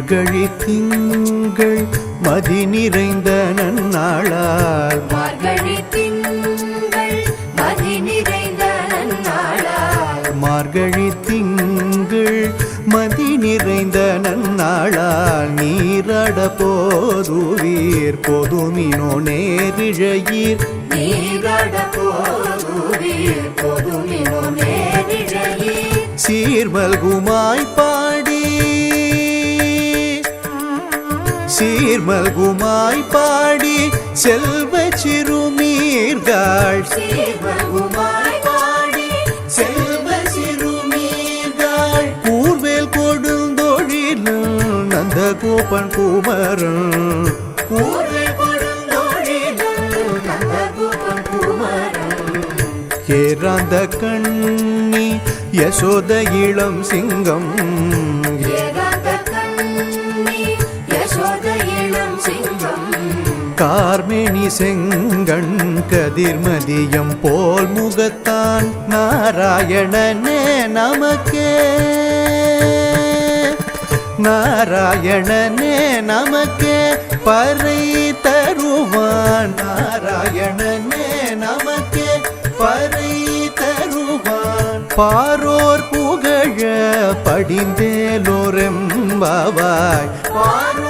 மார்கழி திங்கள் மதி நிறைந்த நன்னாளால் மார்கழி திங்கள் மதி நிறைந்த நன்னாளால் மார்கழி திங்கள் மதி நிறைந்த நன்னாளால் நீராட போதுவீர் பொதுமினோ நேரிழையீர் நீராட போதுவீர் பொதுமினோ நேரிழையீர் சீர்மல்குமாய் பாடி சீர்மல்குமாய் பாடி செல்வ சிறுமீர்கள் சீர்மல்குமாய் பாடி செல்வ சிறுமீர்கள் கூர்வேல் கொடுந்தொழிலும் நந்தகோபன் குமரன் கூர்வேல் கொடுந்தொழிலும் நந்தகோபன் குமரன் ஏராந்த கண்ணி யசோத இளம் சிங்கம் கார்மேனி செங்கண் கதிர்மதியம் போல் முகத்தான் நாராயணனே நமக்கே நாராயணனே நமக்கே பறை தருவான் நாராயணனே நமக்கே பறை தருவான் பாரோர் புகழ படிந்தேலோரெம்பாவாய் பாரோ